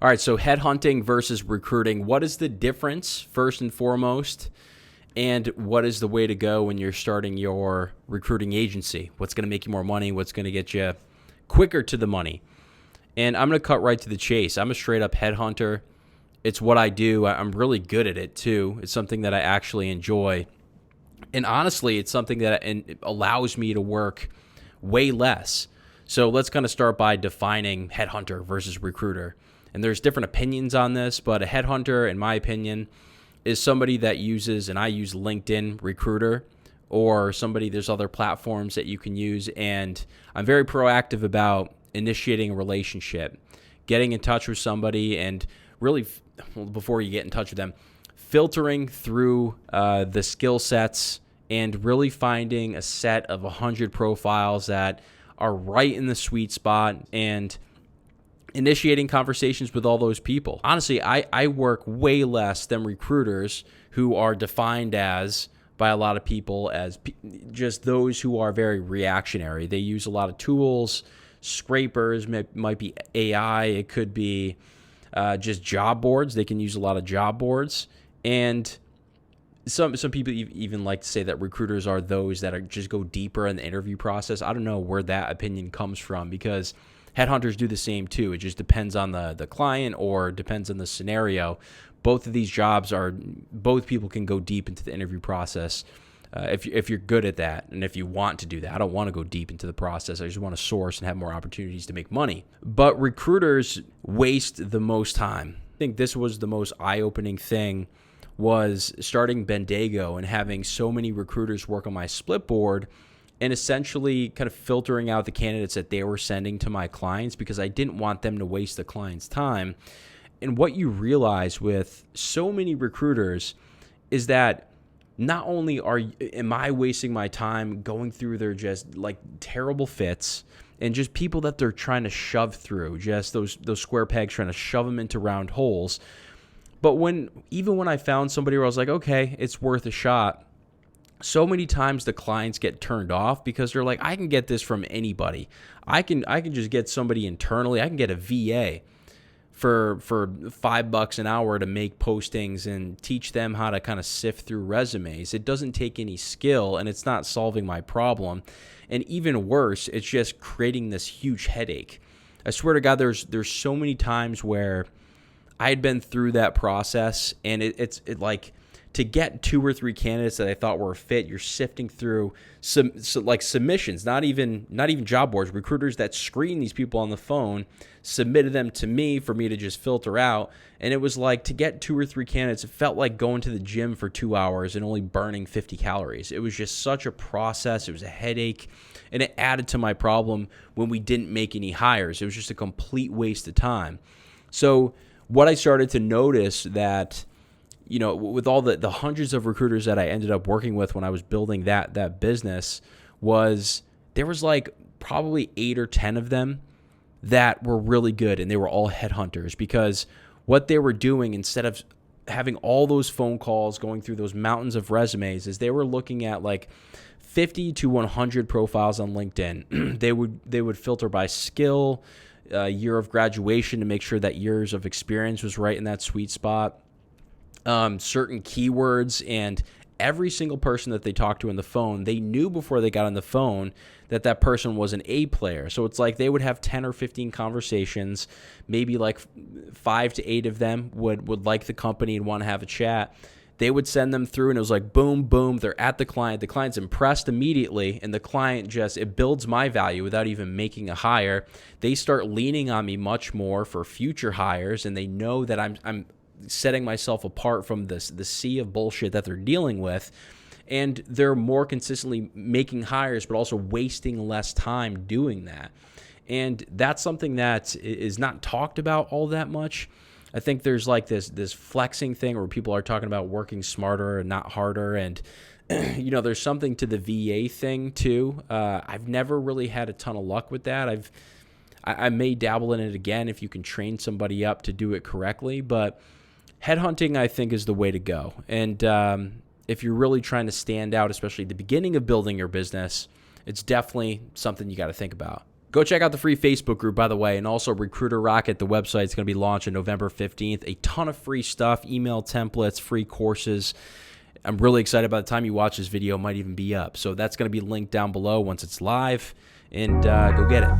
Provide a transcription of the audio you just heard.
All right, so headhunting versus recruiting. What is the difference, first and foremost? And what is the way to go when you're starting your recruiting agency? What's going to make you more money? What's going to get you quicker to the money? And I'm going to cut right to the chase. I'm a straight up headhunter. It's what I do. I'm really good at it too. It's something that I actually enjoy. And honestly, it's something that it allows me to work way less. So let's kind of start by defining headhunter versus recruiter. And there's different opinions on this, but a headhunter, in my opinion, is somebody that uses, and I use LinkedIn Recruiter, or there's other platforms that you can use. And I'm very proactive about initiating a relationship, getting in touch with somebody, and really, before you get in touch with them, filtering through the skill sets and really finding a set of 100 profiles that are right in the sweet spot and initiating conversations with all those people. Honestly, I work way less than recruiters who are defined by a lot of people as just those who are very reactionary. They use a lot of tools, scrapers, might be AI, it could be just job boards. They can use a lot of job boards. And some people even like to say that recruiters are those that just go deeper in the interview process. I don't know where that opinion comes from, because headhunters do the same too. It just depends on the client or depends on the scenario. Both of these jobs both people can go deep into the interview process if you're good at that and if you want to do that. I don't want to go deep into the process. I just want to source and have more opportunities to make money. But recruiters waste the most time. I think this was the most eye-opening thing, was starting Bendago and having so many recruiters work on my split board and essentially kind of filtering out the candidates that they were sending to my clients, because I didn't want them to waste the client's time. And what you realize with so many recruiters is that not only am I wasting my time going through their just like terrible fits and just people that they're trying to shove through, just those square pegs, trying to shove them into round holes. But even when I found somebody where I was like, okay, it's worth a shot, so many times the clients get turned off because they're like, I can get this from anybody. I can just get somebody internally. I can get a VA for $5 an hour to make postings and teach them how to kind of sift through resumes. It doesn't take any skill, and it's not solving my problem. And even worse, it's just creating this huge headache. I swear to God, there's so many times where I had been through that process, and it's like, to get 2 or 3 candidates that I thought were a fit, you're sifting through like submissions, not even job boards, recruiters that screen these people on the phone, submitted them to me for me to just filter out. And it was like, to get 2 or 3 candidates, it felt like going to the gym for 2 hours and only burning 50 calories. It was just such a process. It was a headache, and it added to my problem when we didn't make any hires. It was just a complete waste of time. So what I started to notice that, with all the hundreds of recruiters that I ended up working with when I was building that business, was there was like probably 8 or 10 of them that were really good, and they were all headhunters, because what they were doing, instead of having all those phone calls, going through those mountains of resumes, is they were looking at like 50 to 100 profiles on LinkedIn. They would filter by skill, year of graduation, to make sure that years of experience was right in that sweet spot. Certain keywords, and every single person that they talked to on the phone, they knew before they got on the phone that person was an A player. So it's like they would have 10 or 15 conversations, maybe like 5 to 8 of them would like the company and want to have a chat. They would send them through, and it was like boom, boom, they're at the client. The client's impressed immediately, and the client it builds my value without even making a hire. They start leaning on me much more for future hires, and they know that I'm setting myself apart from the sea of bullshit that they're dealing with, and they're more consistently making hires, but also wasting less time doing that. And that's something that is not talked about all that much. I think there's like this flexing thing where people are talking about working smarter and not harder, and there's something to the VA thing too. I've never really had a ton of luck with that. I may dabble in it again if you can train somebody up to do it correctly, but headhunting, I think, is the way to go. And if you're really trying to stand out, especially at the beginning of building your business, it's definitely something you got to think about. Go check out the free Facebook group, by the way, and also Recruiter Rocket, the website. It's going to be launched on November 15th. A ton of free stuff, email templates, free courses. I'm really excited. By the time you watch this video, it might even be up. So that's going to be linked down below once it's live, and go get it.